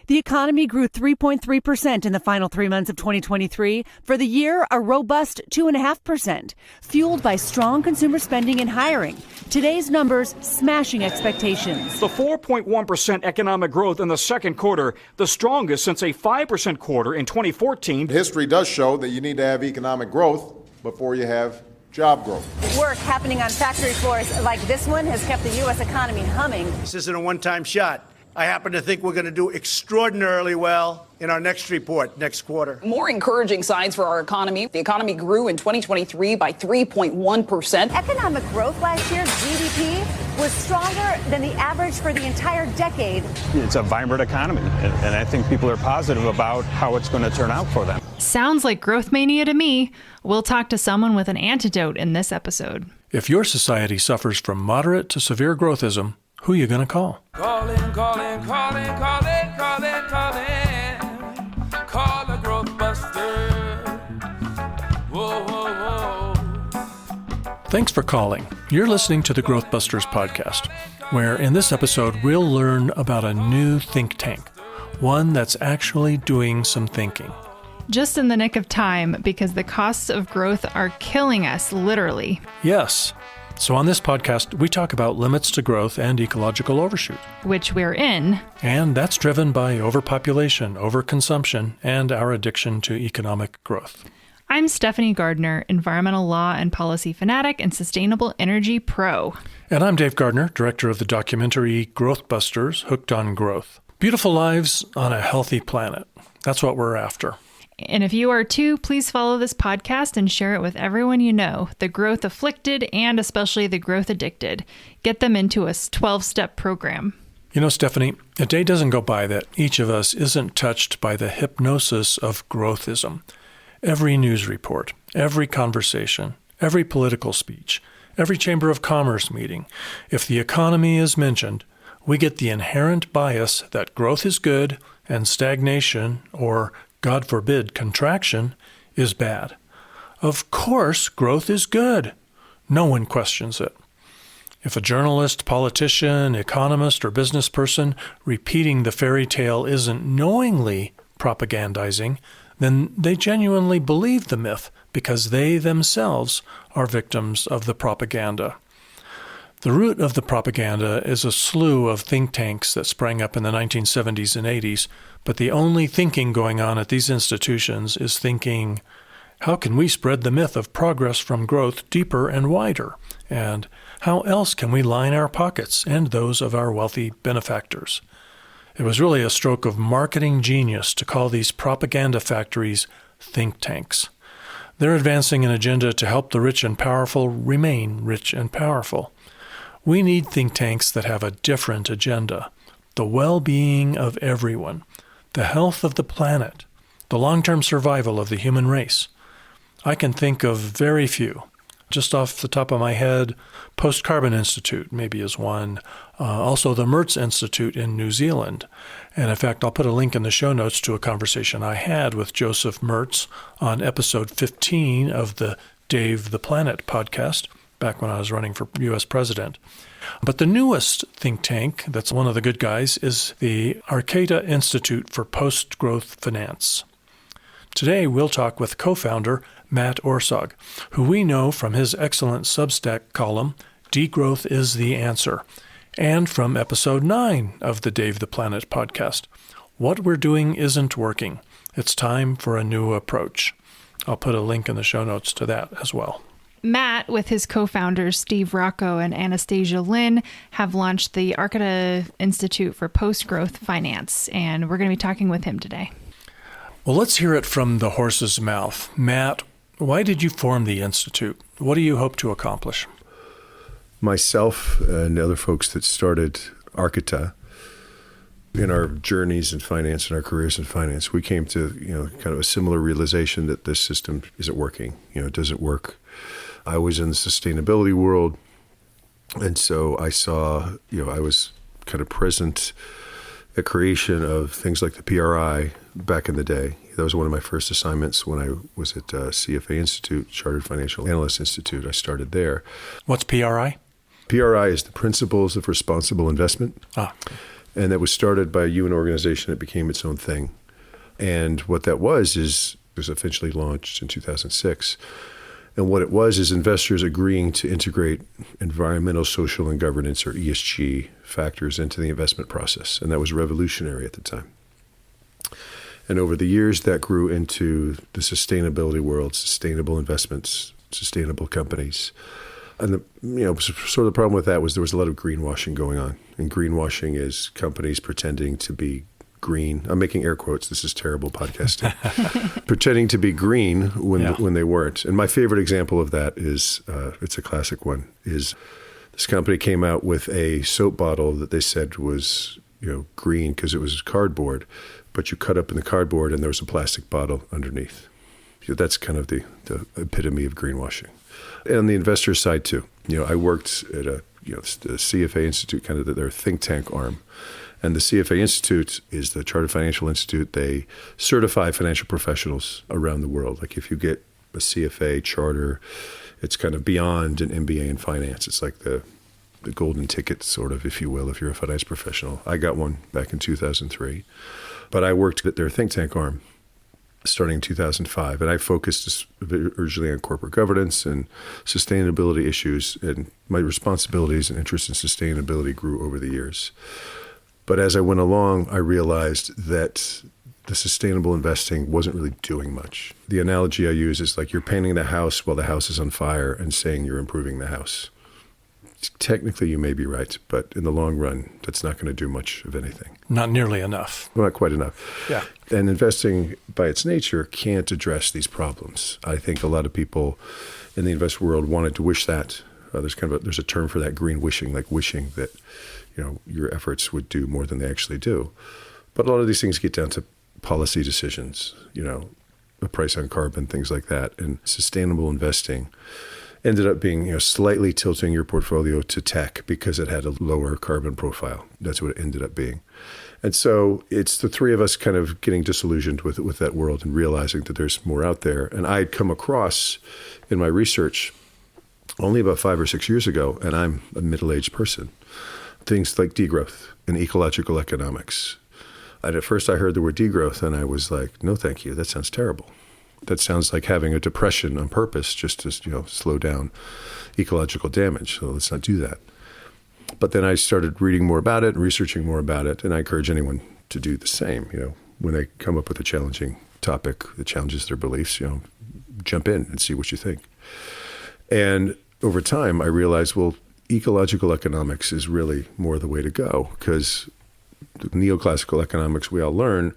The economy grew 3.3% in the final 3 months of 2023. For the year, a robust 2.5%, fueled by strong consumer spending and hiring. Today's numbers smashing expectations. The 4.1% economic growth in the second quarter, the strongest since a 5% quarter in 2014. History does show that you need to have economic growth before you have job growth. Work happening on factory floors like this one has kept the U.S. economy humming. This isn't a one-time shot. I happen to think we're going to do extraordinarily well in our next report, next quarter. More encouraging signs for our economy. The economy grew in 2023 by 3.1%. Economic growth last year, GDP, was stronger than the average for the entire decade. It's a vibrant economy, and I think people are positive about how it's going to turn out for them. Sounds like growth mania to me. We'll talk to someone with an antidote in this episode. If your society suffers from moderate to severe growthism, who are you going to call? Calling. Call a growth buster. Whoa, whoa, whoa. Thanks for calling. You're listening to the Growth Busters podcast, where in this episode we'll learn about a new think tank, one that's actually doing some thinking. Just in the nick of time, because the costs of growth are killing us, literally. Yes. So on this podcast, we talk about limits to growth and ecological overshoot. Which we're in. And that's driven by overpopulation, overconsumption, and our addiction to economic growth. I'm Stephanie Gardner, environmental law and policy fanatic and sustainable energy pro. And I'm Dave Gardner, director of the documentary Growth Busters, Hooked on Growth. Beautiful lives on a healthy planet. That's what we're after. And if you are too, please follow this podcast and share it with everyone you know, the growth afflicted and especially the growth addicted. Get them into a 12-step program. You know, Stephanie, a day doesn't go by that each of us isn't touched by the hypnosis of growthism. Every news report, every conversation, every political speech, every Chamber of Commerce meeting, if the economy is mentioned, we get the inherent bias that growth is good and stagnation, or God forbid, contraction, is bad. Of course, growth is good. No one questions it. If a journalist, politician, economist, or business person repeating the fairy tale isn't knowingly propagandizing, then they genuinely believe the myth because they themselves are victims of the propaganda. The root of the propaganda is a slew of think tanks that sprang up in the 1970s and 80s, but the only thinking going on at these institutions is thinking, how can we spread the myth of progress from growth deeper and wider? And how else can we line our pockets and those of our wealthy benefactors? It was really a stroke of marketing genius to call these propaganda factories think tanks. They're advancing an agenda to help the rich and powerful remain rich and powerful. We need think tanks that have a different agenda: the well-being of everyone, the health of the planet, the long-term survival of the human race. I can think of very few. Just off the top of my head, Post-Carbon Institute maybe is one. Also the Mertz Institute in New Zealand. And in fact, I'll put a link in the show notes to a conversation I had with Joseph Mertz on episode 15 of the Dave the Planet podcast, back when I was running for U.S. president. But the newest think tank, that's one of the good guys, is the Arketa Institute for Post-Growth Finance. Today, we'll talk with co-founder Matt Orsagh, who we know from his excellent Substack column, Degrowth is the Answer, and from episode 9 of the Dave the Planet podcast, What We're Doing Isn't Working. It's time for a new approach. I'll put a link in the show notes to that as well. Matt, with his co-founders Steve Rocco and Anastasia Linn, have launched the Arketa Institute for Post-Growth Finance, and we're going to be talking with him today. Well, let's hear it from the horse's mouth. Matt, why did you form the Institute? What do you hope to accomplish? Myself and other folks that started Arketa, in our journeys in finance and our careers in finance, we came to, kind of a similar realization that this system isn't working. It doesn't work. I was in the sustainability world, and so I saw, I was kind of present at creation of things like the PRI back in the day. That was one of my first assignments when I was at CFA Institute, Chartered Financial Analyst Institute. I started there. What's PRI? PRI is the Principles of Responsible Investment. And that was started by a UN organization. It became its own thing. And what that was officially launched in 2006. And what it was is investors agreeing to integrate environmental, social, and governance, or ESG, factors into the investment process. And that was revolutionary at the time. And over the years, that grew into the sustainability world, sustainable investments, sustainable companies. And sort of the problem with that was there was a lot of greenwashing going on. And greenwashing is companies pretending to be green. I'm making air quotes. This is terrible podcasting. Pretending to be green when they weren't. And my favorite example of that is, it's a classic one, is this company came out with a soap bottle that they said was green because it was cardboard, but you cut up in the cardboard and there was a plastic bottle underneath. That's kind of the epitome of greenwashing. And on the investor side too. I worked at the CFA Institute, kind of their think tank arm. And the CFA Institute is the Chartered Financial Institute. They certify financial professionals around the world. Like if you get a CFA charter, it's kind of beyond an MBA in finance. It's like the golden ticket, sort of, if you will, if you're a finance professional. I got one back in 2003. But I worked at their think tank arm starting in 2005. And I focused originally on corporate governance and sustainability issues. And my responsibilities and interest in sustainability grew over the years. But as I went along, I realized that the sustainable investing wasn't really doing much. The analogy I use is like you're painting the house while the house is on fire and saying you're improving the house. Technically, you may be right, but in the long run, that's not going to do much of anything. Not nearly enough. Well, not quite enough. Yeah. And investing by its nature can't address these problems. I think a lot of people in the investment world wanted to wish that. There's a term for that, green wishing, like wishing that your efforts would do more than they actually do. But a lot of these things get down to policy decisions, the price on carbon, things like that. And sustainable investing ended up being, slightly tilting your portfolio to tech because it had a lower carbon profile. That's what it ended up being. And so it's the three of us kind of getting disillusioned with that world and realizing that there's more out there. And I had come across in my research only about 5 or 6 years ago, and I'm a middle-aged person, things like degrowth and ecological economics. And at first I heard the word degrowth and I was like, no, thank you. That sounds terrible. That sounds like having a depression on purpose just to, slow down ecological damage. So let's not do that. But then I started reading more about it and researching more about it. And I encourage anyone to do the same. When they come up with a challenging topic that challenges their beliefs, jump in and see what you think. And over time, I realized, ecological economics is really more the way to go, because the neoclassical economics we all learn,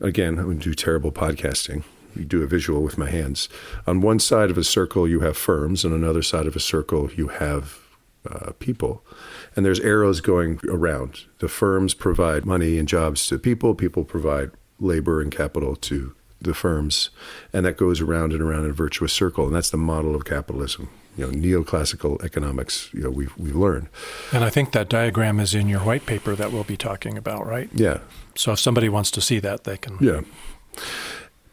again, I'm going to do terrible podcasting. You do a visual with my hands. On one side of a circle, you have firms. On another side of a circle, you have people. And there's arrows going around. The firms provide money and jobs to people. People provide labor and capital to the firms. And that goes around and around in a virtuous circle. And that's the model of capitalism. Neoclassical economics, we've learned. And I think that diagram is in your white paper that we'll be talking about, right? Yeah. So if somebody wants to see that, they can. Yeah.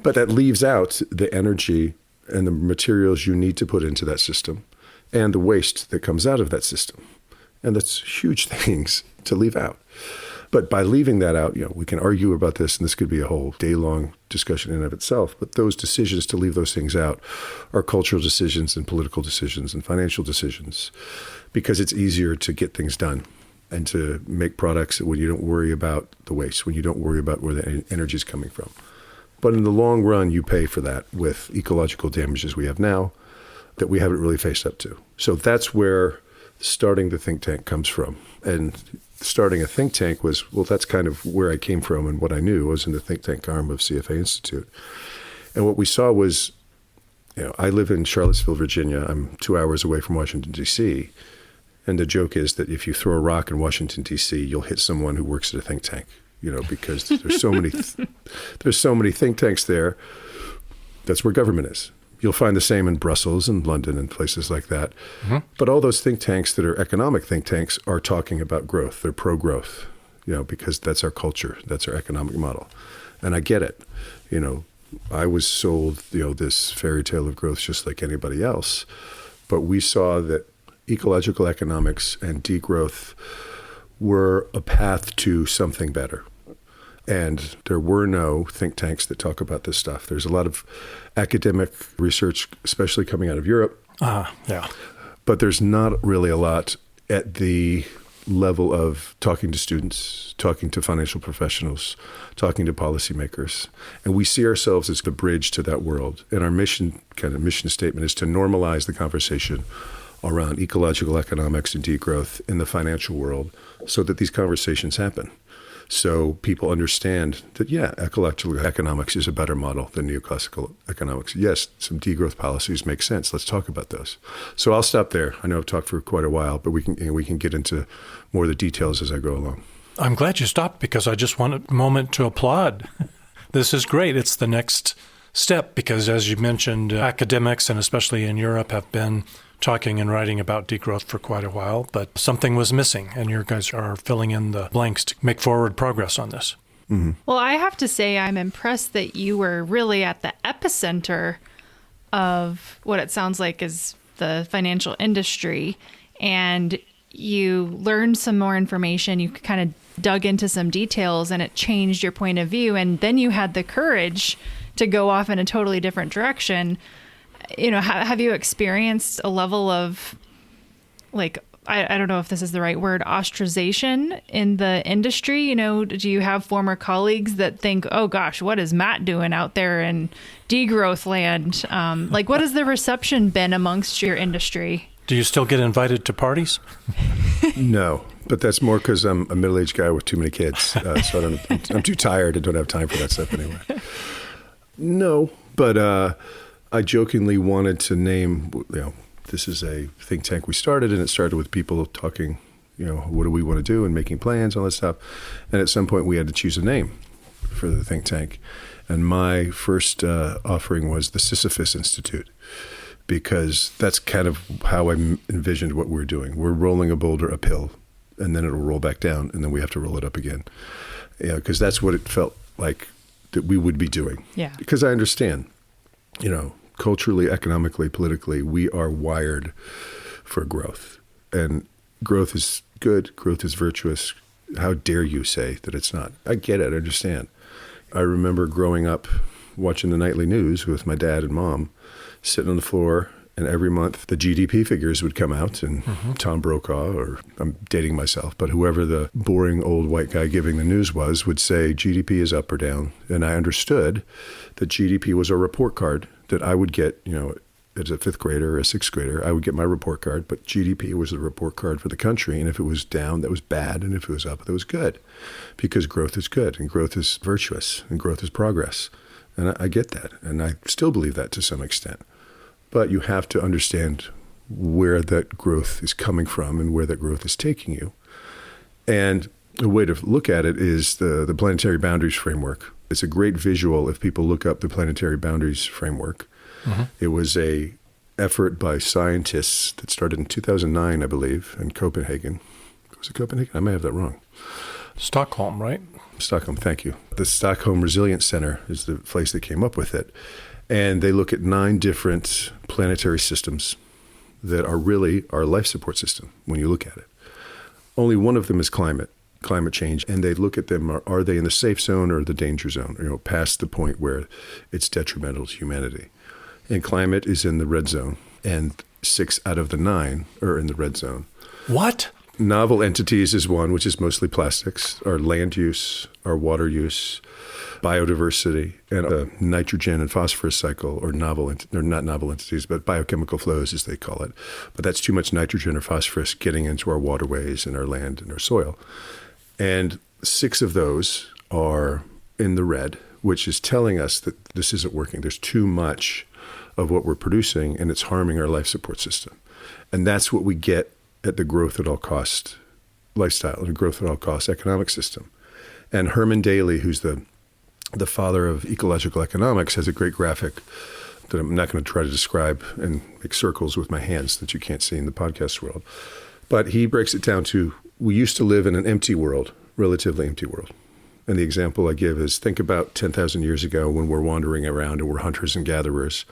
But that leaves out the energy and the materials you need to put into that system and the waste that comes out of that system. And that's huge things to leave out. But by leaving that out, we can argue about this, and this could be a whole day-long discussion in and of itself. But those decisions to leave those things out are cultural decisions and political decisions and financial decisions, because it's easier to get things done and to make products when you don't worry about the waste, when you don't worry about where the energy is coming from. But in the long run, you pay for that with ecological damages we have now that we haven't really faced up to. So that's where starting the think tank comes from. And starting a think tank was, that's kind of where I came from, and what I knew was in the think tank arm of CFA Institute. And what we saw was, I live in Charlottesville, Virginia. I'm 2 hours away from Washington, D.C. And the joke is that if you throw a rock in Washington, D.C., you'll hit someone who works at a think tank, because there's so many, there's so many think tanks there. That's where government is. You'll find the same in Brussels and London and places like that. Mm-hmm. But all those think tanks that are economic think tanks are talking about growth. They're pro-growth, because that's our culture. That's our economic model. And I get it. I was sold, this fairy tale of growth just like anybody else. But we saw that ecological economics and degrowth were a path to something better. And there were no think tanks that talk about this stuff. There's a lot of academic research, especially coming out of Europe. Yeah. But there's not really a lot at the level of talking to students, talking to financial professionals, talking to policymakers. And we see ourselves as the bridge to that world. And our mission statement is to normalize the conversation around ecological economics and degrowth in the financial world so that these conversations happen. So people understand that, ecological economics is a better model than neoclassical economics. Yes, some degrowth policies make sense. Let's talk about those. So I'll stop there. I know I've talked for quite a while, but we can get into more of the details as I go along. I'm glad you stopped because I just want a moment to applaud. This is great. It's the next step because, as you mentioned, academics, and especially in Europe, have been talking and writing about degrowth for quite a while, but something was missing, and you guys are filling in the blanks to make forward progress on this. Mm-hmm. Well, I have to say I'm impressed that you were really at the epicenter of what it sounds like is the financial industry, and you learned some more information, you kind of dug into some details, and it changed your point of view, and then you had the courage to go off in a totally different direction. Have you experienced a level of, like, I don't know if this is the right word, ostracization in the industry? Do you have former colleagues that think, oh gosh, what is Matt doing out there in degrowth land? What has the reception been amongst your industry? Do you still get invited to parties? No, but that's more because I'm a middle-aged guy with too many kids. So I'm too tired and don't have time for that stuff anyway. No, but I jokingly wanted to name, this is a think tank we started, and it started with people talking, what do we want to do and making plans, all that stuff. And at some point we had to choose a name for the think tank. And my first offering was the Sisyphus Institute, because that's kind of how I envisioned what we're doing. We're rolling a boulder uphill, and then it'll roll back down, and then we have to roll it up again. Because that's what it felt like that we would be doing. Yeah. Because I understand, culturally, economically, politically, we are wired for growth. And growth is good. Growth is virtuous. How dare you say that it's not? I get it. I understand. I remember growing up watching the nightly news with my dad and mom, sitting on the floor, and every month the GDP figures would come out, and Tom Brokaw, or I'm dating myself, but whoever the boring old white guy giving the news was, would say GDP is up or down. And I understood that GDP was a report card that I would get, as a fifth grader or a sixth grader, I would get my report card, but GDP was the report card for the country. And if it was down, that was bad. And if it was up, that was good, because growth is good and growth is virtuous and growth is progress. And I get that. And I still believe that to some extent. But you have to understand where that growth is coming from and where that growth is taking you. And a way to look at it is the planetary boundaries framework. It's a great visual if people look up the planetary boundaries framework. Mm-hmm. It was a effort by scientists that started in 2009, I believe, in Copenhagen. Was it Copenhagen? I may have that wrong. Stockholm, right? Stockholm, thank you. The Stockholm Resilience Center is the place that came up with it. And they look at 9 different planetary systems that are really our life support system when you look at it. Only one of them is climate change. And they look at them, are they in the safe zone or the danger zone, past the point where it's detrimental to humanity. And climate is in the red zone, and 6 out of the 9 are in the red zone. What? Novel entities is one, which is mostly plastics, our land use, our water use, biodiversity, and a nitrogen and phosphorus cycle, or not novel entities, but biochemical flows, as they call it. But that's too much nitrogen or phosphorus getting into our waterways and our land and our soil. And 6 of those are in the red, which is telling us that this isn't working. There's too much of what we're producing, and it's harming our life support system. And that's what we get at the growth at all cost lifestyle, the growth at all cost economic system. And Herman Daly, who's the father of ecological economics, has a great graphic that I'm not going to try to describe and make circles with my hands that you can't see in the podcast world. But he breaks it down to, we used to live in an empty world, relatively empty world. And the example I give is, think about 10,000 years ago when we're wandering around and we're hunters and gatherers.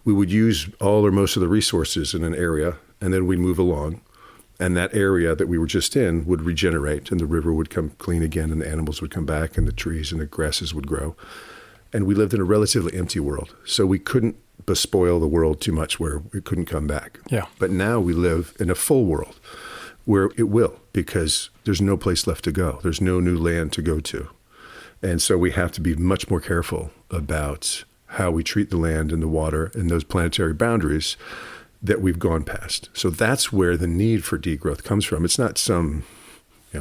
We would use all or most of the resources in an area, and then we'd move along. And that area that we were just in would regenerate, and the river would come clean again, and the animals would come back, and the trees and the grasses would grow. And we lived in a relatively empty world, so we couldn't bespoil the world too much where it couldn't come back. Yeah. But now we live in a full world where it will, because there's no place left to go. There's no new land to go to. And so we have to be much more careful about how we treat the land and the water and those planetary boundaries that we've gone past. So that's where the need for degrowth comes from. It's not some,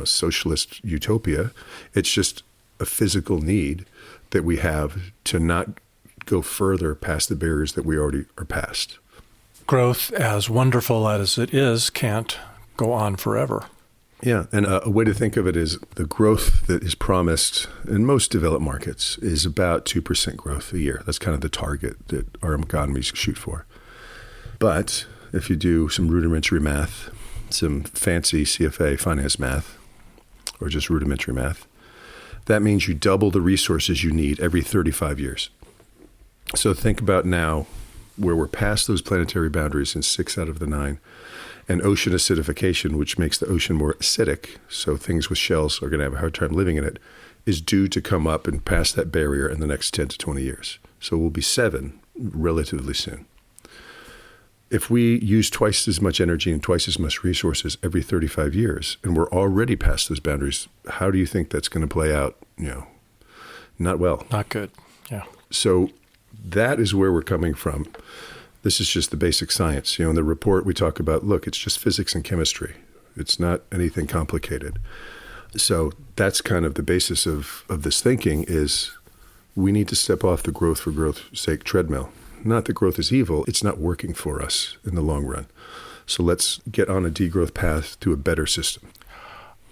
socialist utopia. It's just a physical need that we have to not go further past the barriers that we already are past. Growth, as wonderful as it is, can't go on forever. Yeah, and a way to think of it is the growth that is promised in most developed markets is about 2% growth a year. That's kind of the target that our economies shoot for. But if you do some rudimentary math, some fancy CFA finance math, or just rudimentary math, that means you double the resources you need every 35 years. So think about now where we're past those planetary boundaries in 6 out of the 9, and ocean acidification, which makes the ocean more acidic, so things with shells are going to have a hard time living in it, is due to come up and pass that barrier in the next 10 to 20 years. So we'll be 7 relatively soon. If we use twice as much energy and twice as much resources every 35 years, and we're already past those boundaries, how do you think that's going to play out? Not well. Not good. Yeah. So that is where we're coming from. This is just the basic science. In the report we talk about, look, it's just physics and chemistry. It's not anything complicated. So that's kind of the basis of this thinking is we need to step off the growth for growth's sake treadmill. Not that growth is evil, it's not working for us in the long run. So let's get on a degrowth path to a better system.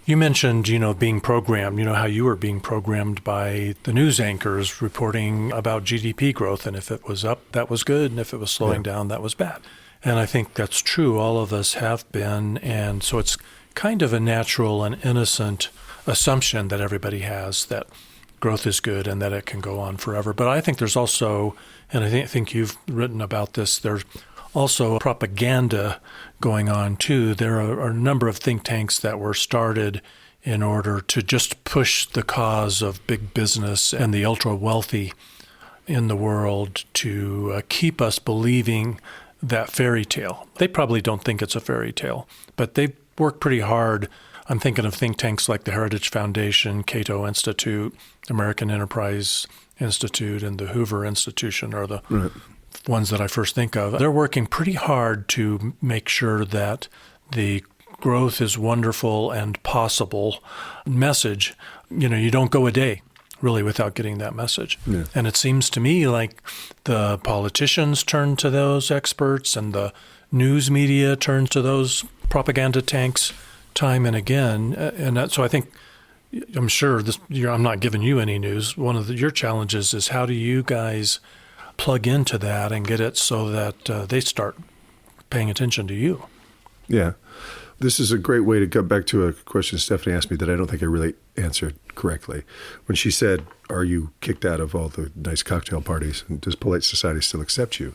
You mentioned, being programmed, how you were being programmed by the news anchors reporting about GDP growth. And if it was up, that was good. And if it was slowing down, that was bad. And I think that's true. All of us have been. And so it's kind of a natural and innocent assumption that everybody has that growth is good and that it can go on forever. But I think there's also, and I think you've written about this, there's also propaganda going on too. There are a number of think tanks that were started in order to just push the cause of big business and the ultra wealthy in the world to keep us believing that fairy tale. They probably don't think it's a fairy tale, but they work pretty hard. I'm thinking of think tanks like the Heritage Foundation, Cato Institute, American Enterprise Institute, and the Hoover Institution are the ones that I first think of. They're working pretty hard to make sure that the growth is wonderful and possible message. You don't go a day really without getting that message. Yeah. And it seems to me like the politicians turn to those experts and the news media turn to those propaganda tanks time and again. And so I think, I'm sure I'm not giving you any news. One of your challenges is how do you guys plug into that and get it so that they start paying attention to you? Yeah. This is a great way to get back to a question Stephanie asked me that I don't think I really answered correctly. When she said, are you kicked out of all the nice cocktail parties and does polite society still accept you?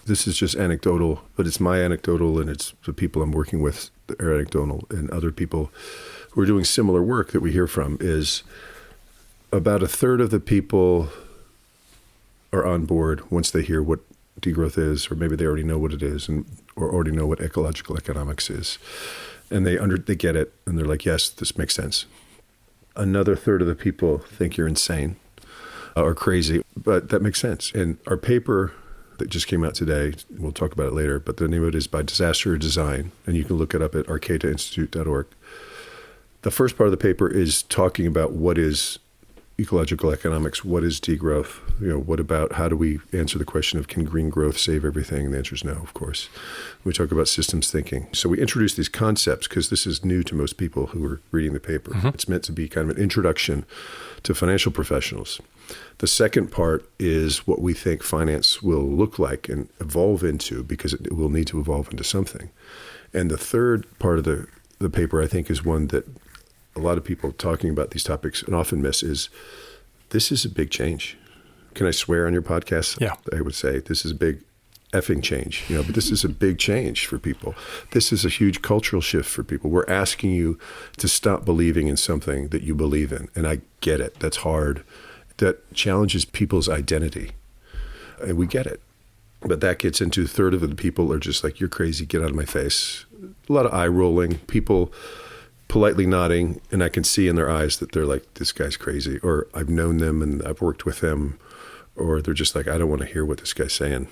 This is just anecdotal, but it's my anecdotal and it's the people I'm working with that are anecdotal, and other people who are doing similar work that we hear from is about a third of the people are on board once they hear what degrowth is, or maybe they already know what it is or already know what ecological economics is. And they get it, and they're like, yes, this makes sense. Another third of the people think you're insane or crazy, but that makes sense. And our paper that just came out today, we'll talk about it later, but the name of it is By Disaster or Design, and you can look it up at arketainstitute.org. The first part of the paper is talking about what is ecological economics, what is degrowth, what about how do we answer the question of can green growth save everything? And the answer is no, of course. We talk about systems thinking. So we introduce these concepts because this is new to most people who are reading the paper. Mm-hmm. It's meant to be kind of an introduction to financial professionals. The second part is what we think finance will look like and evolve into, because it will need to evolve into something. And the third part of the paper, I think, is one that a lot of people talking about these topics and often miss is this is a big change. Can I swear on your podcast? Yeah. I would say this is a big effing change, but this is a big change for people. This is a huge cultural shift for people. We're asking you to stop believing in something that you believe in. And I get it. That's hard. That challenges people's identity. And we get it. But that gets into a third of the people are just like, you're crazy, get out of my face. A lot of eye rolling, people politely nodding, and I can see in their eyes that they're like, this guy's crazy, or I've known them and I've worked with them, or they're just like, I don't want to hear what this guy's saying.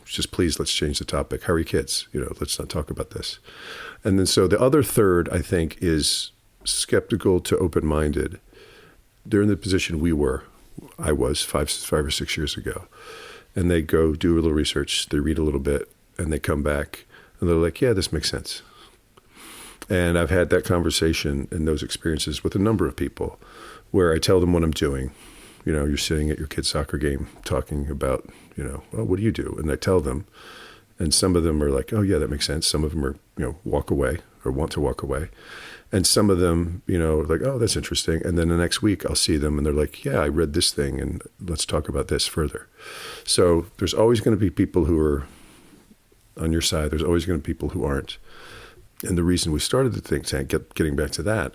Just please, let's change the topic. How are your kids? Let's not talk about this. And then so the other third, I think, is skeptical to open-minded. They're in the position I was 5 or 6 years ago. And they go do a little research, they read a little bit, and they come back, and they're like, yeah, this makes sense. And I've had that conversation and those experiences with a number of people where I tell them what I'm doing. You're sitting at your kid's soccer game talking about, well, what do you do? And I tell them, and some of them are like, oh, yeah, that makes sense. Some of them are, walk away or want to walk away. And some of them, like, oh, that's interesting. And then the next week I'll see them and they're like, yeah, I read this thing and let's talk about this further. So there's always going to be people who are on your side. There's always going to be people who aren't. And the reason we started the think tank, getting back to that,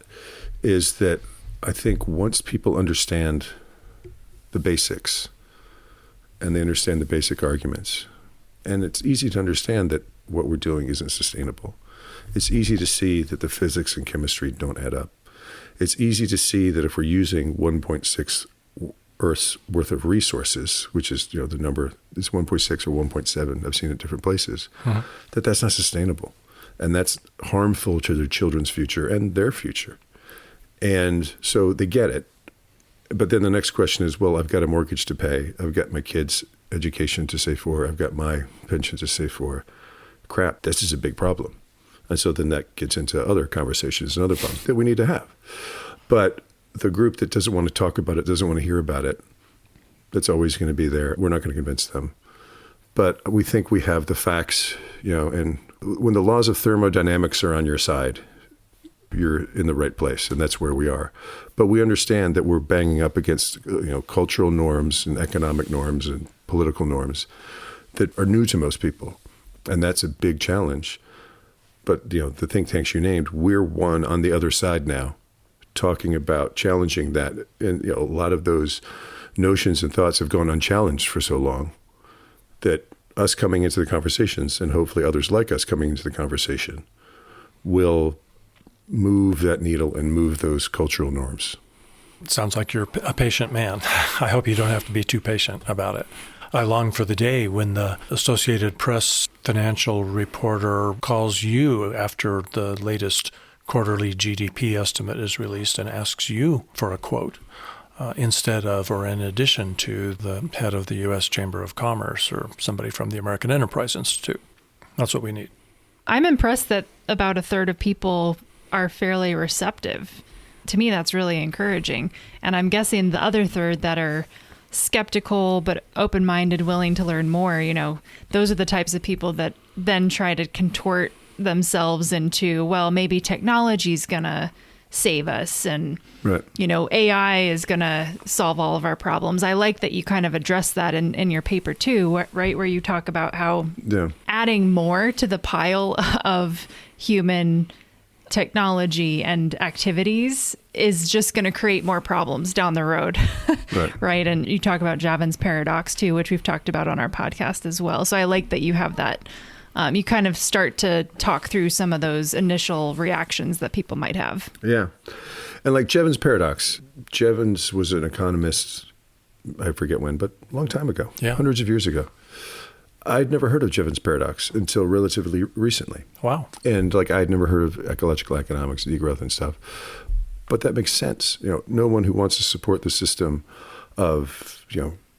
is that I think once people understand the basics and they understand the basic arguments, and it's easy to understand that what we're doing isn't sustainable. It's easy to see that the physics and chemistry don't add up. It's easy to see that if we're using 1.6 Earth's worth of resources, which is, the number is 1.6 or 1.7, I've seen it different places, that's not sustainable. And that's harmful to their children's future and their future. And so they get it. But then the next question is, well, I've got a mortgage to pay. I've got my kids' education to save for. I've got my pension to save for. Crap, this is a big problem. And so then that gets into other conversations and other problems that we need to have. But the group that doesn't want to talk about it, doesn't want to hear about it, that's always going to be there. We're not going to convince them. But we think we have the facts, and when the laws of thermodynamics are on your side, you're in the right place, and that's where we are. But we understand that we're banging up against, cultural norms and economic norms and political norms that are new to most people, and that's a big challenge. But, the think tanks you named, we're one on the other side now, talking about challenging that. And, a lot of those notions and thoughts have gone unchallenged for so long that us coming into the conversations, and hopefully others like us coming into the conversation, will move that needle and move those cultural norms. It sounds like you're a patient man. I hope you don't have to be too patient about it. I long for the day when the Associated Press financial reporter calls you after the latest quarterly GDP estimate is released and asks you for a quote instead of or in addition to the head of the U.S. Chamber of Commerce or somebody from the American Enterprise Institute. That's what we need. I'm impressed that about a third of people are fairly receptive. To me, that's really encouraging. And I'm guessing the other third that are skeptical but open-minded, willing to learn more, those are the types of people that then try to contort themselves into, well, maybe technology's gonna save us and right. AI is gonna solve all of our problems. I like that you kind of address that in your paper too, right, where you talk about how adding more to the pile of human technology and activities is just going to create more problems down the road. Right. And you talk about Javin's paradox too, which we've talked about on our podcast as well. So I like that you have that. You kind of start to talk through some of those initial reactions that people might have. Yeah. And like Javin's paradox, Jevons was an economist, I forget when, but a long time ago, hundreds of years ago. I'd never heard of Jevons paradox until relatively recently. Wow. And I'd never heard of ecological economics, degrowth and stuff. But that makes sense. No one who wants to support the system of,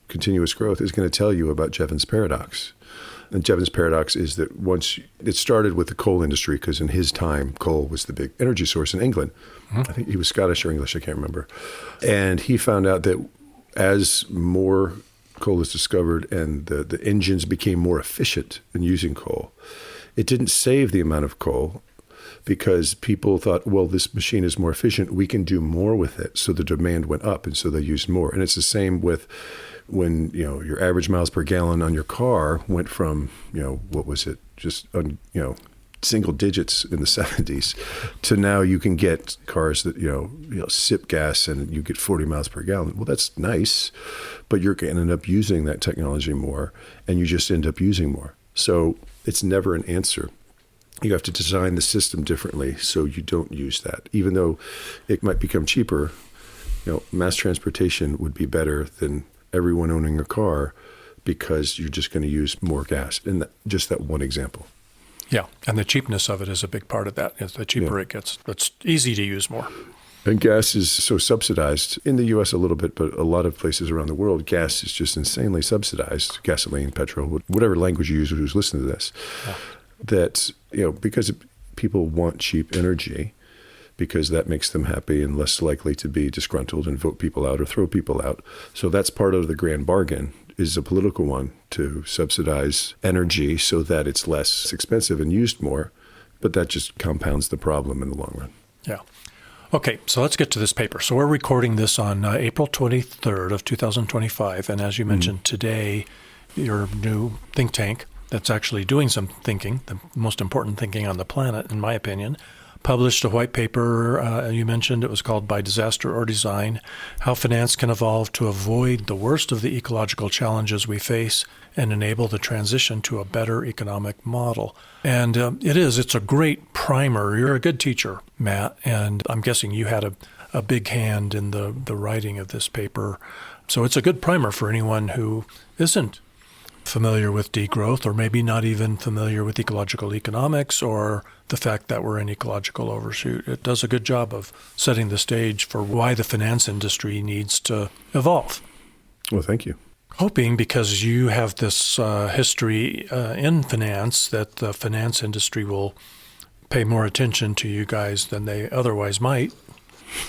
continuous growth is going to tell you about Jevons paradox. And Jevons paradox is that once it started with the coal industry, because in his time, coal was the big energy source in England. Mm-hmm. I think he was Scottish or English, I can't remember. And he found out that as more coal was discovered and the engines became more efficient in using coal, it didn't save the amount of coal because people thought, well, this machine is more efficient. We can do more with it. So the demand went up, and so they used more. And it's the same with when, your average miles per gallon on your car went from, what was it? Just, single digits in the 70s to now you can get cars that, sip gas and you get 40 miles per gallon. Well, that's nice, but you're going to end up using that technology more and you just end up using more. So it's never an answer. You have to design the system differently so you don't use that. Even though it might become cheaper, mass transportation would be better than everyone owning a car because you're just going to use more gas. And just that one example. Yeah, and the cheapness of it is a big part of that. The cheaper it gets, it's easy to use more. And gas is so subsidized in the U.S. a little bit, but a lot of places around the world, gas is just insanely subsidized. Gasoline, petrol, whatever language you use who's listening to this. Yeah. That, because people want cheap energy, because that makes them happy and less likely to be disgruntled and vote people out or throw people out. So that's part of the grand bargain, is a political one, to subsidize energy so that it's less expensive and used more, but that just compounds the problem in the long run. Yeah. Okay, so let's get to this paper. So we're recording this on April 23rd of 2025, and as you mentioned today, your new think tank that's actually doing some thinking, the most important thinking on the planet, in my opinion, published a white paper, you mentioned it was called By Disaster or Design, How Finance Can Evolve to Avoid the Worst of the Ecological Challenges We Face and Enable the Transition to a Better Economic Model. And it's a great primer. You're a good teacher, Matt, and I'm guessing you had a big hand in the writing of this paper. So it's a good primer for anyone who isn't familiar with degrowth, or maybe not even familiar with ecological economics or the fact that we're in ecological overshoot. It does a good job of setting the stage for why the finance industry needs to evolve. Well, thank you. Hoping, because you have this history in finance, that the finance industry will pay more attention to you guys than they otherwise might.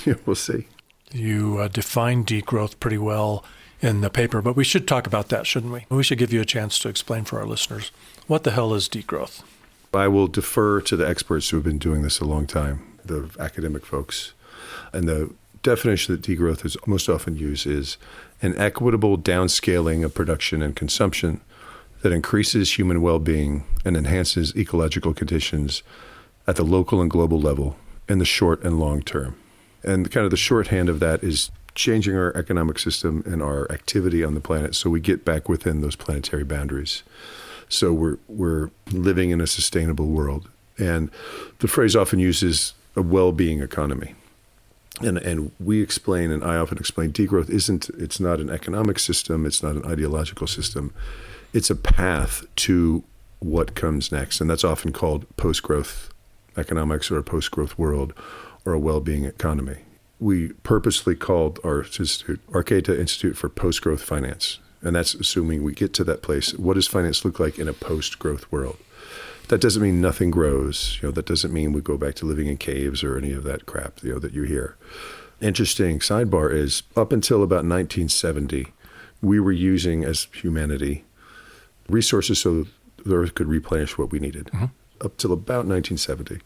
Yeah, we'll see. You define degrowth pretty well in the paper, but we should talk about that, shouldn't we? We should give you a chance to explain for our listeners. What the hell is degrowth? I will defer to the experts who have been doing this a long time, the academic folks. And the definition that degrowth is most often used is an equitable downscaling of production and consumption that increases human well-being and enhances ecological conditions at the local and global level in the short and long term. And kind of the shorthand of that is changing our economic system and our activity on the planet so we get back within those planetary boundaries. So we're living in a sustainable world. And the phrase often uses a well-being economy. And we explain, and I often explain, degrowth it's not an economic system, it's not an ideological system. It's a path to what comes next. And that's often called post-growth economics or a post-growth world or a well-being economy. We purposely called our institute Arketa Institute for Post-Growth Finance. And that's assuming we get to that place. What does finance look like in a post-growth world? That doesn't mean nothing grows. That doesn't mean we go back to living in caves or any of that crap, that you hear. Interesting sidebar is up until about 1970, we were using as humanity resources so the earth could replenish what we needed. Up till about 1970.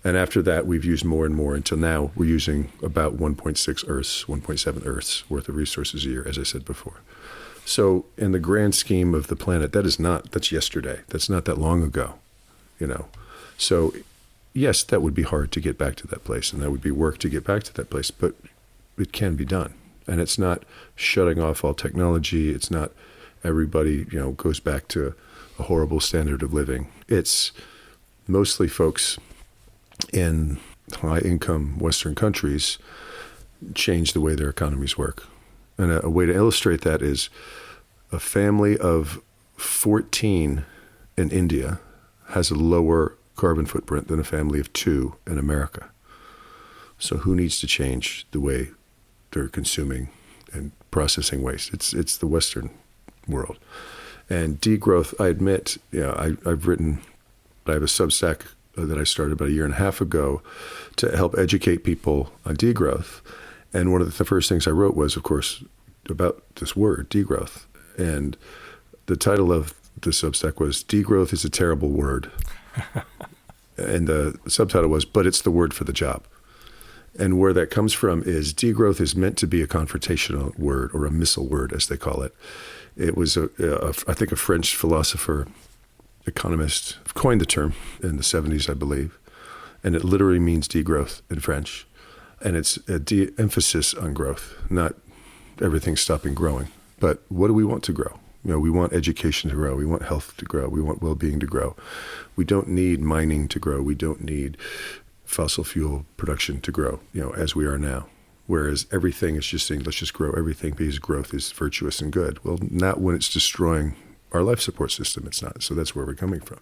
And after that, we've used more and more until now we're using about 1.7 Earths worth of resources a year, as I said before. So in the grand scheme of the planet, that's yesterday. That's not that long ago, So yes, that would be hard to get back to that place, and that would be work to get back to that place, but it can be done. And it's not shutting off all technology. It's not everybody, goes back to a horrible standard of living. It's mostly folks in high-income Western countries change the way their economies work. And a way to illustrate that is a family of 14 in India has a lower carbon footprint than a family of 2 in America. So who needs to change the way they're consuming and processing waste? It's the Western world. And degrowth, I admit, I have a Substack that I started about a year and a half ago to help educate people on degrowth. And one of the first things I wrote was, of course, about this word, degrowth. And the title of the Substack was, Degrowth is a Terrible Word. And the subtitle was, But It's the Word for the Job. And where that comes from is degrowth is meant to be a confrontational word, or a missile word, as they call it. It was, I think, a French philosopher, economist, coined the term in the 70s, I believe. And it literally means degrowth in French. And it's a de-emphasis on growth, not everything stopping growing. But what do we want to grow? We want education to grow. We want health to grow. We want well-being to grow. We don't need mining to grow. We don't need fossil fuel production to grow, as we are now. Whereas everything is just saying, let's just grow everything because growth is virtuous and good. Well, not when it's destroying our life support system. It's not. So that's where we're coming from.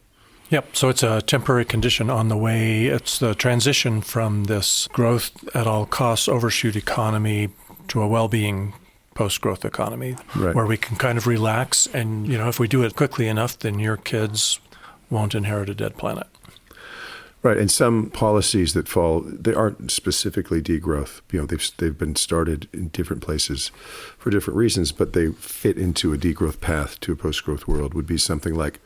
Yep. So it's a temporary condition on the way. It's the transition from this growth at all costs overshoot economy to a well-being post-growth economy, right, where we can kind of relax. And, if we do it quickly enough, then your kids won't inherit a dead planet. Right. And some policies that fall, they aren't specifically degrowth. They've been started in different places for different reasons, but they fit into a degrowth path to a post-growth world. Would be something like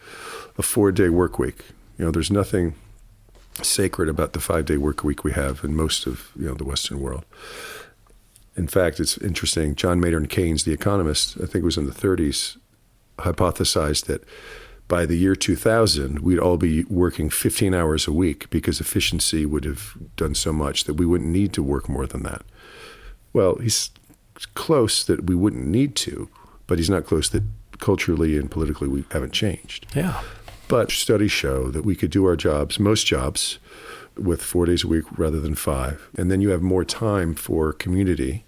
a 4-day work week. There's nothing sacred about the 5-day work week we have in most of the Western world. In fact, it's interesting. John Maynard Keynes, the economist, I think it was in the 30s, hypothesized that by the year 2000, we'd all be working 15 hours a week because efficiency would have done so much that we wouldn't need to work more than that. Well, he's close that we wouldn't need to, but he's not close that culturally and politically we haven't changed. Yeah. But studies show that we could do our jobs, most jobs, with 4 days a week rather than 5. And then you have more time for community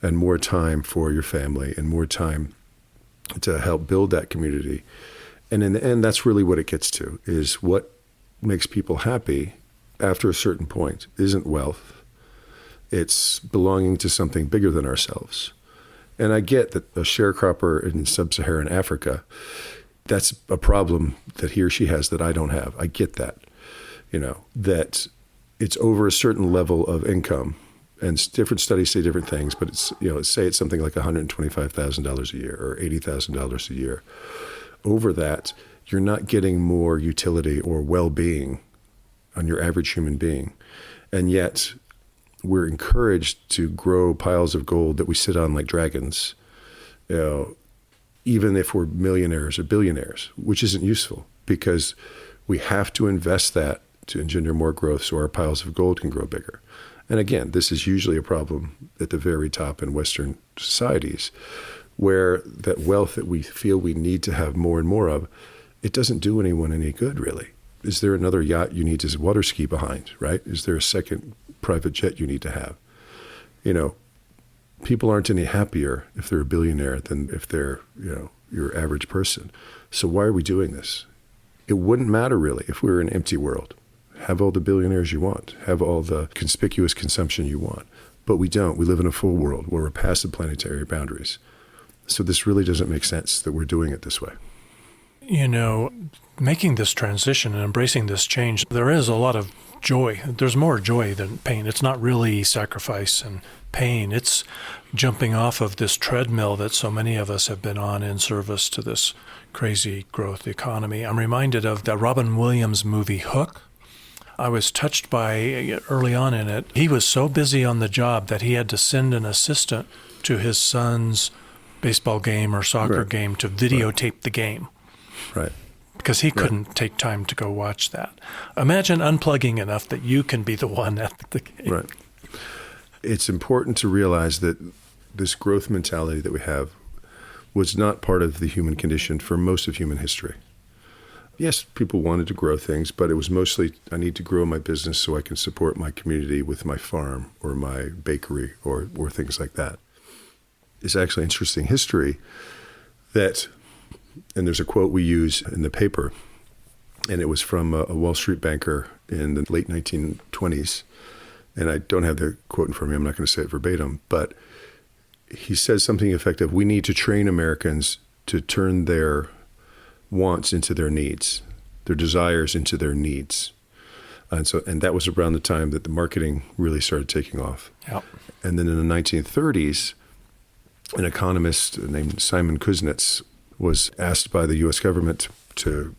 and more time for your family and more time to help build that community. And in the end, that's really what it gets to, is what makes people happy after a certain point isn't wealth. It's belonging to something bigger than ourselves. And I get that a sharecropper in sub-Saharan Africa, that's a problem that he or she has that I don't have. I get that, that it's over a certain level of income. And different studies say different things, but it's, say it's something like $125,000 a year or $80,000 a year. Over that, you're not getting more utility or well-being on your average human being. And yet, we're encouraged to grow piles of gold that we sit on like dragons, even if we're millionaires or billionaires, which isn't useful because we have to invest that to engender more growth so our piles of gold can grow bigger. And again, this is usually a problem at the very top in Western societies, where that wealth that we feel we need to have more and more of, it doesn't do anyone any good, really. Is there another yacht you need to water ski behind, right? Is there a second private jet you need to have? People aren't any happier if they're a billionaire than if they're, your average person. So why are we doing this? It wouldn't matter, really, if we were in an empty world. Have all the billionaires you want. Have all the conspicuous consumption you want. But we don't. We live in a full world where we're past the planetary boundaries. So this really doesn't make sense that we're doing it this way. Making this transition and embracing this change, there is a lot of joy. There's more joy than pain. It's not really sacrifice and pain. It's jumping off of this treadmill that so many of us have been on in service to this crazy growth economy. I'm reminded of the Robin Williams movie Hook. I was touched by, early on in it, he was so busy on the job that he had to send an assistant to his son's baseball game or soccer game to videotape the game. Right. Because he couldn't take time to go watch that. Imagine unplugging enough that you can be the one at the game. Right. It's important to realize that this growth mentality that we have was not part of the human condition for most of human history. Yes, people wanted to grow things, but it was mostly, I need to grow my business so I can support my community with my farm or my bakery or things like that. It's actually interesting history that, and there's a quote we use in the paper, and it was from a Wall Street banker in the late 1920s, and I don't have the quote in front of me, I'm not going to say it verbatim, but he says something effective, we need to train Americans to turn their wants into their needs, their desires into their needs. And that was around the time that the marketing really started taking off. Yep. And then in the 1930s, an economist named Simon Kuznets was asked by the U.S. government to,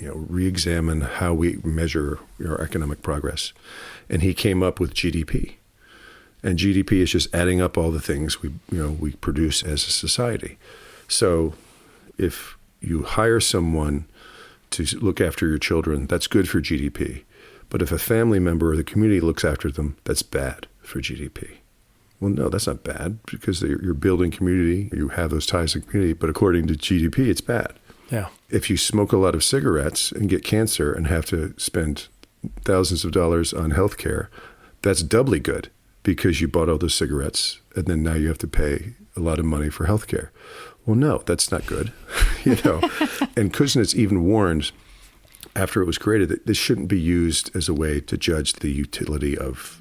re-examine how we measure our economic progress. And he came up with GDP. And GDP is just adding up all the things we produce as a society. So if you hire someone to look after your children, that's good for GDP. But if a family member or the community looks after them, that's bad for GDP. Well, no, that's not bad because you're building community. You have those ties to community. But according to GDP, it's bad. Yeah. If you smoke a lot of cigarettes and get cancer and have to spend thousands of dollars on health care, that's doubly good because you bought all those cigarettes and then now you have to pay a lot of money for health care. Well, no, that's not good. And Kuznets even warned after it was created that this shouldn't be used as a way to judge the utility of,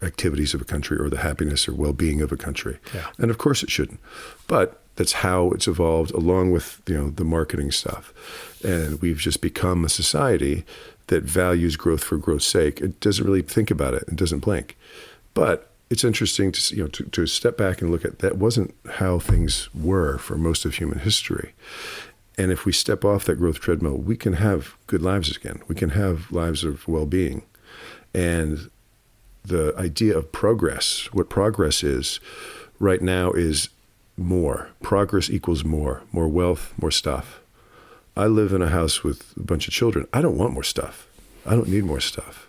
activities of a country or the happiness or well-being of a country. Yeah. And of course it shouldn't. But that's how it's evolved along with, the marketing stuff. And we've just become a society that values growth for growth's sake. It doesn't really think about it. It doesn't blink. But it's interesting to step back and look at that wasn't how things were for most of human history. And if we step off that growth treadmill, we can have good lives again. We can have lives of well-being. And the idea of progress, what progress is right now is more. Progress equals more wealth, more stuff. I live in a house with a bunch of children. I don't want more stuff. I don't need more stuff.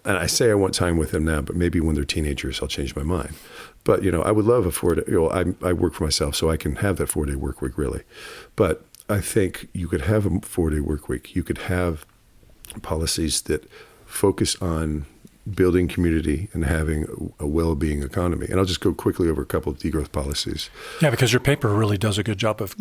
And I say I want time with them now, but maybe when they're teenagers, I'll change my mind. But, I would love a 4-day, I work for myself, so I can have that 4-day work week, really. But I think you could have a 4-day work week. You could have policies that focus on building community and having a well-being economy. And I'll just go quickly over a couple of degrowth policies. Yeah, because your paper really does a good job of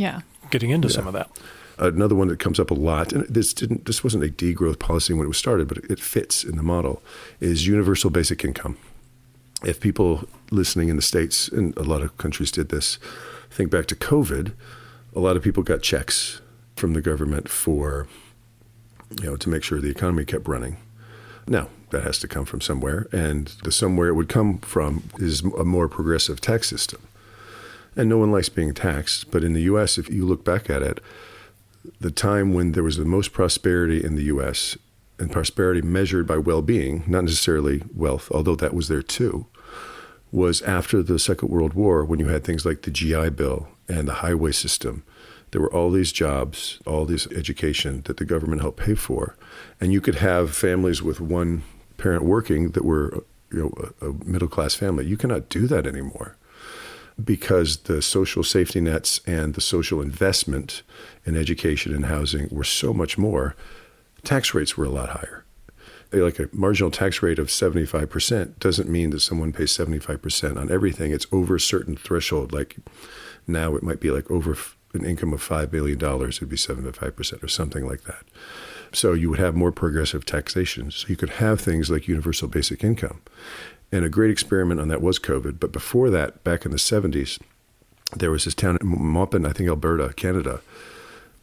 getting into some of that. Another one that comes up a lot, and this wasn't a degrowth policy when it was started, but it fits in the model, is universal basic income. If people listening in the States, and a lot of countries did this, think back to COVID, a lot of people got checks from the government for, to make sure the economy kept running. Now, that has to come from somewhere, and the somewhere it would come from is a more progressive tax system. And no one likes being taxed, but in the U.S., if you look back at it, the time when there was the most prosperity in the U.S., and prosperity measured by well-being, not necessarily wealth, although that was there too, was after the Second World War, when you had things like the GI Bill and the highway system. There were all these jobs, all this education that the government helped pay for. And you could have families with one parent working that were, a middle-class family. You cannot do that anymore because the social safety nets and the social investment in education and housing were so much more. Tax rates were a lot higher. Like a marginal tax rate of 75% doesn't mean that someone pays 75% on everything. It's over a certain threshold. Like now it might be like over an income of $5 billion, it'd be 75% or something like that. So you would have more progressive taxation. So you could have things like universal basic income. And a great experiment on that was COVID. But before that, back in the 70s, there was this town in Maupin, I think Alberta, Canada,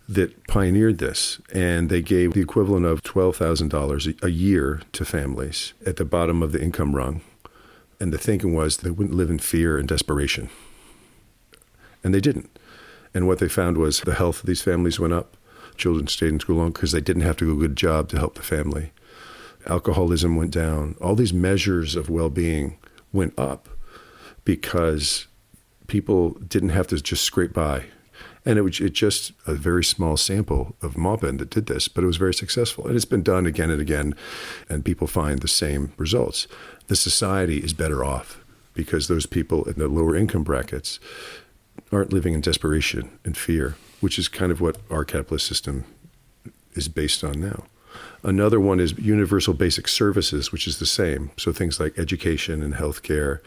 that pioneered this. And they gave the equivalent of $12,000 a year to families at the bottom of the income rung. And the thinking was they wouldn't live in fear and desperation. And they didn't. And what they found was the health of these families went up. Children stayed in school longer because they didn't have to do a good job to help the family. Alcoholism went down. All these measures of well-being went up because people didn't have to just scrape by. And it was just a very small sample of Maupin that did this, but it was very successful. And it's been done again and again, and people find the same results. The society is better off because those people in the lower income brackets aren't living in desperation and fear, which is kind of what our capitalist system is based on now. Another one is universal basic services, which is the same. So things like education and healthcare,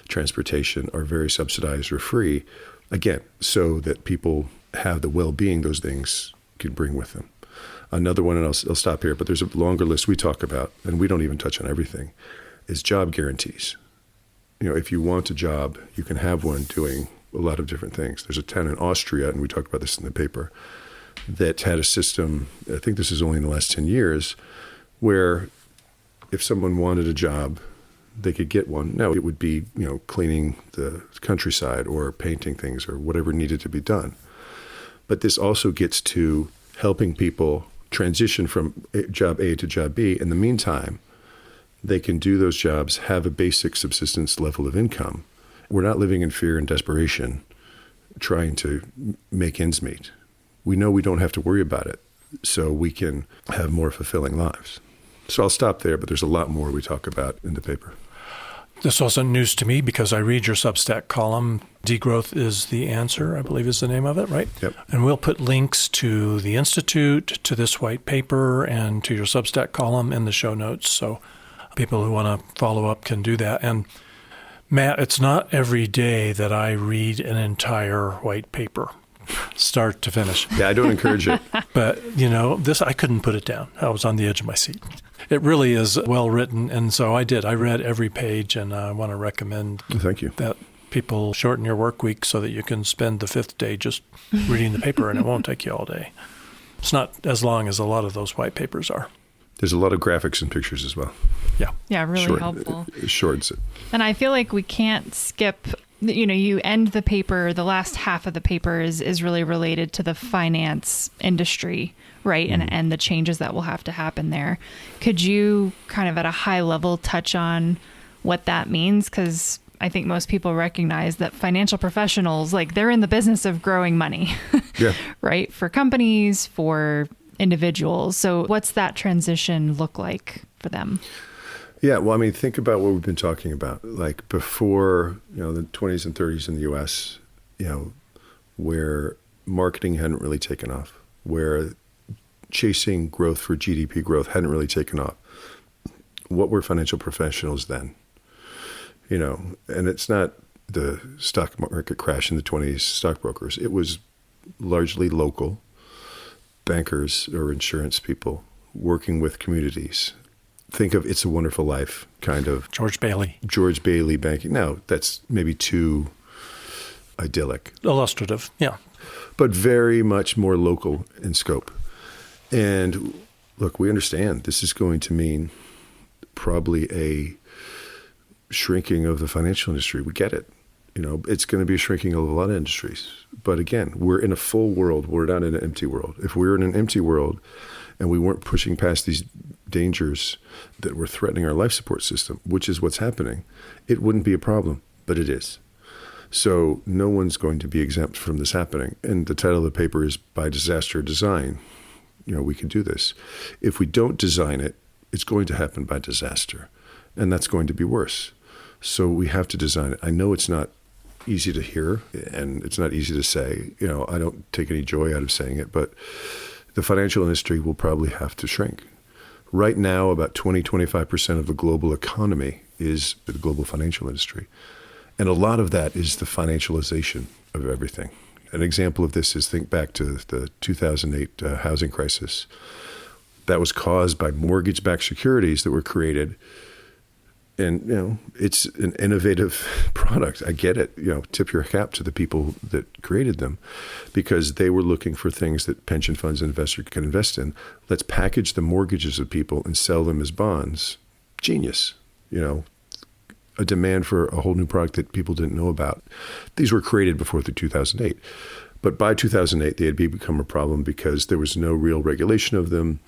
transportation are very subsidized or free, again, so that people have the well-being those things can bring with them. Another one, and I'll stop here, but there's a longer list we talk about, and we don't even touch on everything, is job guarantees. If you want a job, you can have one doing a lot of different things. There's a town in Austria, and we talked about this in the paper, that had a system, I think this is only in the last 10 years, where if someone wanted a job, they could get one. Now, it would be, cleaning the countryside or painting things or whatever needed to be done. But this also gets to helping people transition from job A to job B. In the meantime, they can do those jobs, have a basic subsistence level of income. We're not living in fear and desperation, trying to make ends meet. We know we don't have to worry about it, so we can have more fulfilling lives. So I'll stop there, but there's a lot more we talk about in the paper. This wasn't news to me because I read your Substack column. Degrowth is the answer, I believe is the name of it, right? Yep. And we'll put links to the Institute, to this white paper, and to your Substack column in the show notes. So people who want to follow up can do that. And Matt, it's not every day that I read an entire white paper, start to finish. Yeah, I don't encourage it. But, this, I couldn't put it down. I was on the edge of my seat. It really is well written, and so I did. I read every page, and I want to recommend Thank you. that people shorten your work week so that you can spend the fifth day just reading the paper, and it won't take you all day. It's not as long as a lot of those white papers are. There's a lot of graphics and pictures as well. Yeah. Yeah, really helpful. It shortens it. And I feel like we can't skip, you end the paper, the last half of the paper is really related to the finance industry, right? Mm-hmm. And the changes that will have to happen there. Could you kind of at a high level touch on what that means? Because I think most people recognize that financial professionals, they're in the business of growing money, yeah. right? For companies, for individuals. So what's that transition look like for them? Yeah, well, think about what we've been talking about. Like before, the 20s and 30s in the U.S., where marketing hadn't really taken off, where chasing growth for GDP growth hadn't really taken off. What were financial professionals then? And it's not the stock market crash in the 20s, stockbrokers. It was largely local bankers or insurance people working with communities. Think of It's a Wonderful Life, kind of. George Bailey banking. Now, that's maybe too idyllic. Illustrative, yeah. But very much more local in scope. And look, we understand this is going to mean probably a shrinking of the financial industry. We get it. It's going to be a shrinking of a lot of industries. But again, we're in a full world. We're not in an empty world. If we were in an empty world and we weren't pushing past these dangers that were threatening our life support system, which is what's happening, it wouldn't be a problem, but it is. So no one's going to be exempt from this happening. And the title of the paper is By Disaster Design. We can do this. If we don't design it, it's going to happen by disaster. And that's going to be worse. So we have to design it. I know it's not easy to hear and it's not easy to say. I don't take any joy out of saying it, but the financial industry will probably have to shrink. Right now, about 20-25% of the global economy is the global financial industry. And a lot of that is the financialization of everything. An example of this is think back to the 2008 housing crisis. That was caused by mortgage-backed securities that were created. And, it's an innovative product. I get it. Tip your cap to the people that created them because they were looking for things that pension funds and investors can invest in. Let's package the mortgages of people and sell them as bonds. Genius. A demand for a whole new product that people didn't know about. These were created before 2008. But by 2008, they had become a problem because there was no real regulation of them.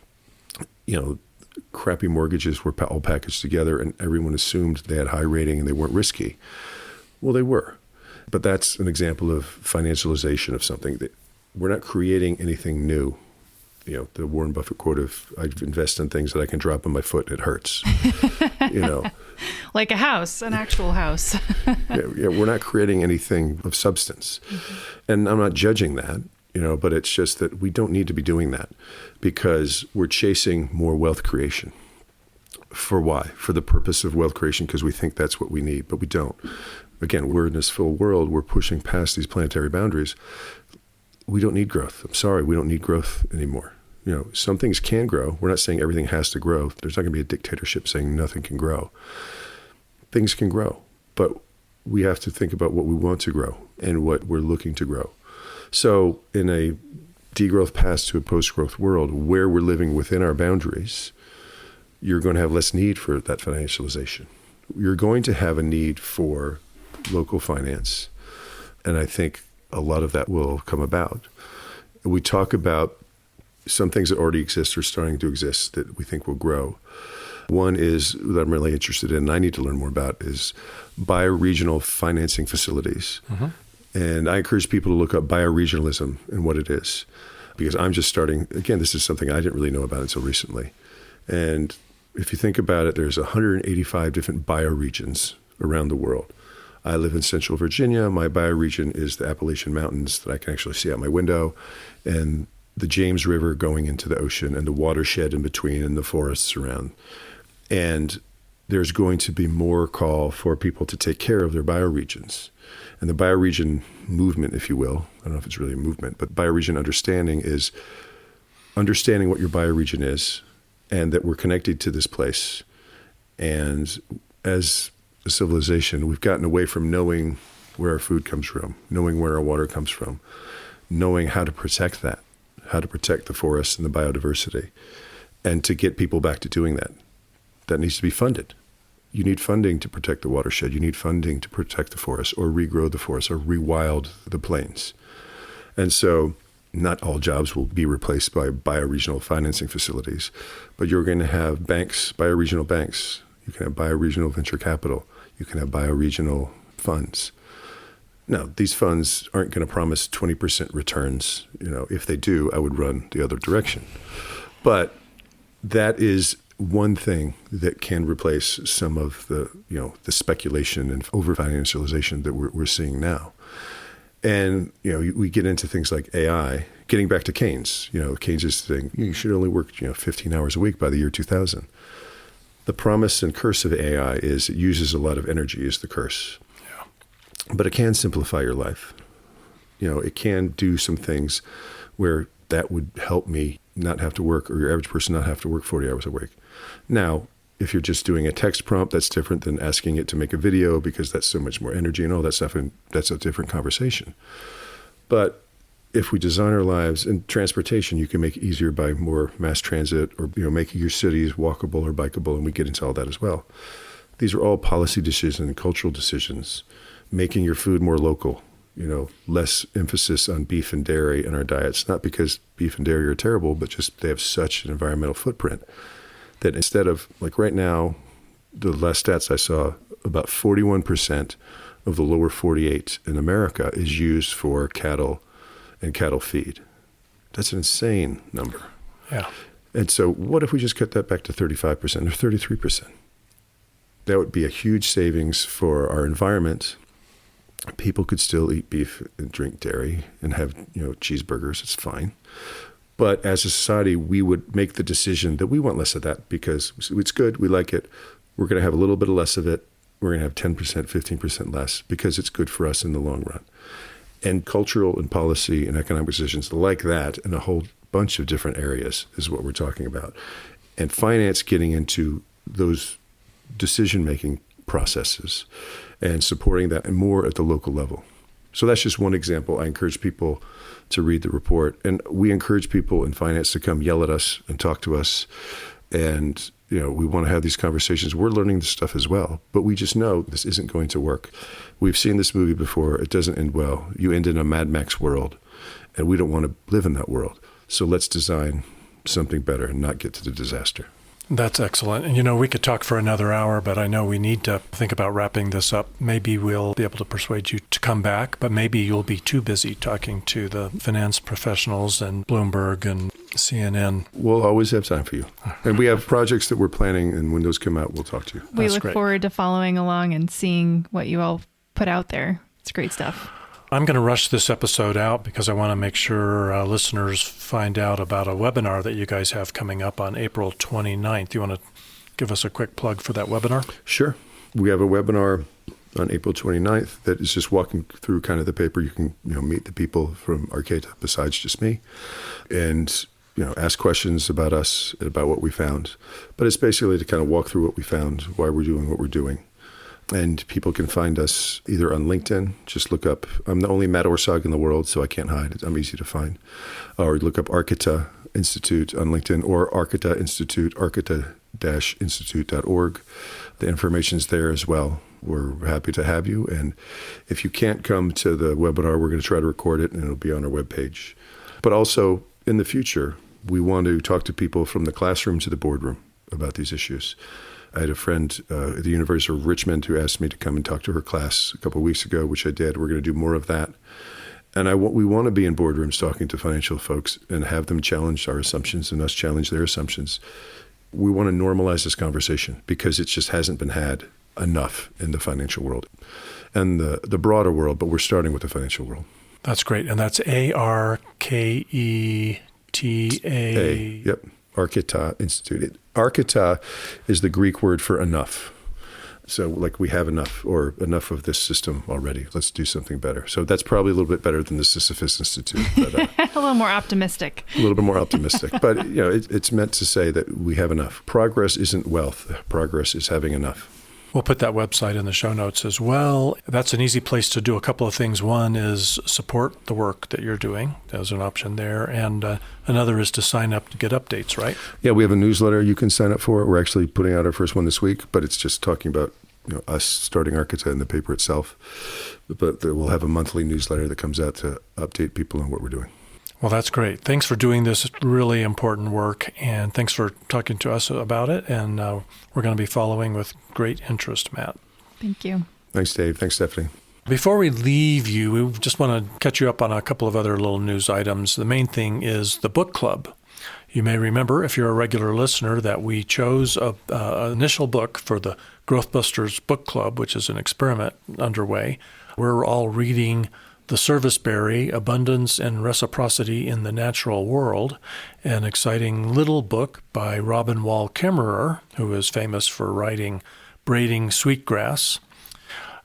Crappy mortgages were all packaged together and everyone assumed they had high rating and they weren't risky. Well, they were. But that's an example of financialization of something that we're not creating anything new. The Warren Buffett quote of, I invest in things that I can drop on my foot and it hurts. Like a house, an actual house. yeah, we're not creating anything of substance. Mm-hmm. And I'm not judging that. But it's just that we don't need to be doing that because we're chasing more wealth creation. For why? For the purpose of wealth creation because we think that's what we need, but we don't. Again, we're in this full world. We're pushing past these planetary boundaries. We don't need growth. I'm sorry, we don't need growth anymore. Some things can grow. We're not saying everything has to grow. There's not going to be a dictatorship saying nothing can grow. Things can grow, but we have to think about what we want to grow and what we're looking to grow. So in a degrowth path to a post-growth world where we're living within our boundaries, you're going to have less need for that financialization. You're going to have a need for local finance. And I think a lot of that will come about. We talk about some things that already exist or starting to exist that we think will grow. One is that I'm really interested in, and I need to learn more about, is bioregional financing facilities. And I encourage people to look up bioregionalism and what it is, because I'm just starting. Again, this is something I didn't really know about until recently. And if you think about it, there's 185 different bioregions around the world. I live in Central Virginia. My bioregion is the Appalachian Mountains that I can actually see out my window, and the James River going into the ocean, and the watershed in between, and the forests around. And there's going to be more call for people to take care of their bioregions. And the bioregion movement, if you will, I don't know if it's really a movement, but bioregion understanding is understanding what your bioregion is, and that we're connected to this place. And as a civilization, we've gotten away from knowing where our food comes from, knowing where our water comes from, knowing how to protect that, how to protect the forests and the biodiversity. And to get people back to doing that, that needs to be funded. You need funding to protect the watershed. You need funding to protect the forest, or regrow the forest, or rewild the plains. And so not all jobs will be replaced by bioregional financing facilities, but you're going to have banks, bioregional banks. You can have bioregional venture capital. You can have bioregional funds. Now, these funds aren't going to promise 20% returns. If they do, I would run the other direction. But that is one thing that can replace some of the, the speculation and over-financialization that we're seeing now. And, we get into things like AI, getting back to Keynes. Keynes' thing, you should only work, 15 hours a week by the year 2000. The promise and curse of AI is it uses a lot of energy, is the curse. Yeah. But it can simplify your life. It can do some things where that would help me not have to work, or your average person not have to work 40 hours a week. Now, if you're just doing a text prompt, that's different than asking it to make a video, because that's so much more energy and all that stuff, and that's a different conversation. But if we design our lives, and transportation, you can make it easier by more mass transit, or making your cities walkable or bikeable, and we get into all that as well. These are all policy decisions and cultural decisions. Making your food more local, less emphasis on beef and dairy in our diets, not because beef and dairy are terrible, but just they have such an environmental footprint that instead of, like right now, the last stats I saw, about 41% of the lower 48 in America is used for cattle and cattle feed. That's an insane number. Yeah. And so what if we just cut that back to 35% or 33%? That would be a huge savings for our environment. People could still eat beef and drink dairy and have, cheeseburgers. It's fine. But as a society, we would make the decision that we want less of that because it's good. We like it. We're going to have a little bit less of it. We're going to have 10%, 15% less because it's good for us in the long run. And cultural and policy and economic decisions like that in a whole bunch of different areas is what we're talking about. And finance getting into those decision-making processes and supporting that and more at the local level. So that's just one example. I encourage people to read the report. And we encourage people in finance to come yell at us and talk to us. And, we want to have these conversations. We're learning this stuff as well. But we just know this isn't going to work. We've seen this movie before. It doesn't end well. You end in a Mad Max world. And we don't want to live in that world. So let's design something better and not get to the disaster. That's excellent. And, we could talk for another hour, but I know we need to think about wrapping this up. Maybe we'll be able to persuade you to come back, but maybe you'll be too busy talking to the finance professionals and Bloomberg and CNN. We'll always have time for you. And we have projects that we're planning, and when those come out, we'll talk to you. We look forward to following along and seeing what you all put out there. It's great stuff. I'm going to rush this episode out because I want to make sure listeners find out about a webinar that you guys have coming up on April 29th. You want to give us a quick plug for that webinar? Sure. We have a webinar on April 29th that is just walking through kind of the paper. You can meet the people from Arketa besides just me and ask questions about us, about what we found. But it's basically to kind of walk through what we found, why we're doing what we're doing. And people can find us either on LinkedIn. Just look up, I'm the only Matt Orsagh in the world, so I can't hide. I'm easy to find. Or look up Arketa Institute on LinkedIn or Arketa Institute, arketa-institute.org. The information's there as well. We're happy to have you. And if you can't come to the webinar, we're going to try to record it and it'll be on our webpage. But also in the future, we want to talk to people from the classroom to the boardroom. about these issues. I had a friend at the University of Richmond who asked me to come and talk to her class a couple of weeks ago, which I did. We're going to do more of that. And we want to be in boardrooms talking to financial folks and have them challenge our assumptions and us challenge their assumptions. We want to normalize this conversation because it just hasn't been had enough in the financial world and the broader world, but we're starting with the financial world. That's great. And that's Arketa. Yep. Arketa Institute. Arketa is the Greek word for enough. So like we have enough or enough of this system already. Let's do something better. So that's probably a little bit better than the Sisyphus Institute. But, a little more optimistic. A little bit more optimistic. But it's meant to say that we have enough. Progress isn't wealth. Progress is having enough. We'll put that website in the show notes as well. That's an easy place to do a couple of things. One is support the work that you're doing. There's an option there. And another is to sign up to get updates, right? Yeah, we have a newsletter you can sign up for. We're actually putting out our first one this week, but it's just talking about us starting Arketa in the paper itself. But we'll have a monthly newsletter that comes out to update people on what we're doing. Well, that's great. Thanks for doing this really important work, and thanks for talking to us about it. And we're going to be following with great interest, Matt. Thank you. Thanks, Dave. Thanks, Stephanie. Before we leave you, we just want to catch you up on a couple of other little news items. The main thing is the book club. You may remember, if you're a regular listener, that we chose an initial book for the Growth Busters Book Club, which is an experiment underway. We're all reading The Serviceberry, Abundance and Reciprocity in the Natural World, an exciting little book by Robin Wall Kimmerer, who is famous for writing Braiding Sweetgrass.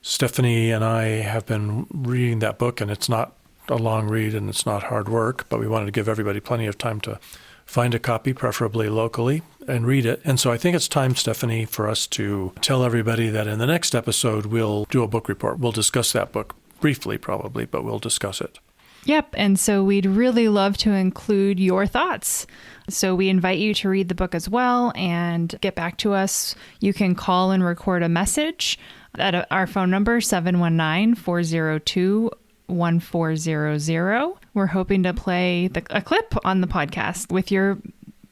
Stephanie and I have been reading that book, and it's not a long read and it's not hard work, but we wanted to give everybody plenty of time to find a copy, preferably locally, and read it. And so I think it's time, Stephanie, for us to tell everybody that in the next episode we'll do a book report. We'll discuss that book. Briefly, probably, but we'll discuss it. Yep. And so we'd really love to include your thoughts. So we invite you to read the book as well and get back to us. You can call and record a message at our phone number, 719-402-1400. We're hoping to play a clip on the podcast with your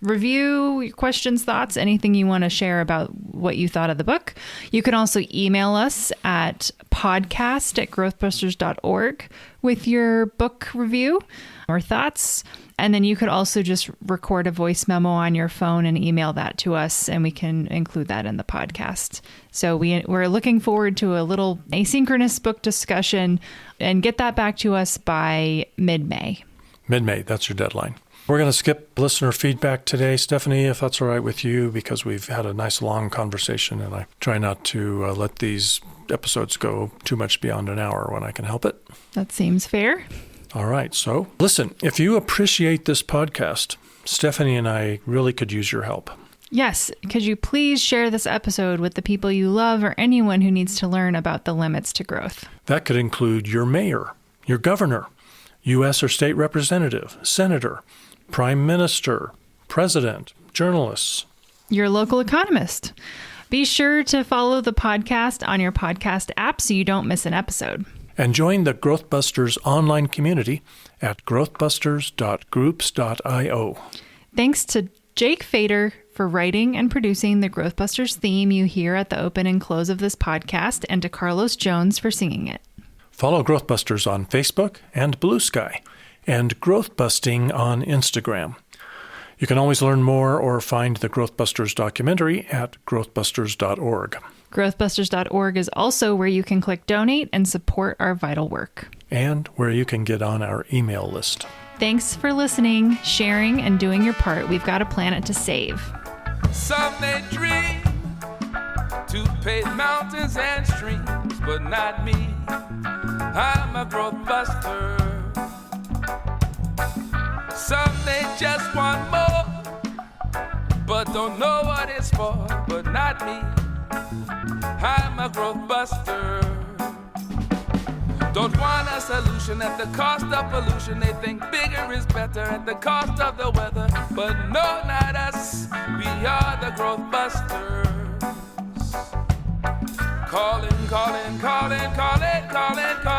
review, your questions, thoughts, anything you want to share about what you thought of the book. You can also email us at podcast@growthbusters.org with your book review or thoughts. And then you could also just record a voice memo on your phone and email that to us, and we can include that in the podcast. So we're looking forward to a little asynchronous book discussion, and get that back to us by mid-May. Mid-May, that's your deadline. We're going to skip listener feedback today, Stephanie, if that's all right with you, because we've had a nice long conversation, and I try not to let these episodes go too much beyond an hour when I can help it. That seems fair. All right. So listen, if you appreciate this podcast, Stephanie and I really could use your help. Yes. Could you please share this episode with the people you love or anyone who needs to learn about the limits to growth? That could include your mayor, your governor, U.S. or state representative, senator, prime minister, president, journalists, your local economist. Be sure to follow the podcast on your podcast app so you don't miss an episode. And join the Growth Busters online community at growthbusters.groups.io. Thanks to Jake Fader for writing and producing the Growth Busters theme you hear at the open and close of this podcast, and to Carlos Jones for singing it. Follow Growth Busters on Facebook and Blue Sky, and Growth Busting on Instagram. You can always learn more or find the Growth Busters documentary at growthbusters.org. Growthbusters.org is also where you can click donate and support our vital work. And where you can get on our email list. Thanks for listening, sharing, and doing your part. We've got a planet to save. Some may dream to pave mountains and streams, but not me. I'm a growth buster. Some may just want more, but don't know what it's for, but not me. I'm a growth buster. Don't want a solution at the cost of pollution. They think bigger is better at the cost of the weather. But no, not us. We are the growth busters. Calling, calling, calling, calling, calling, calling.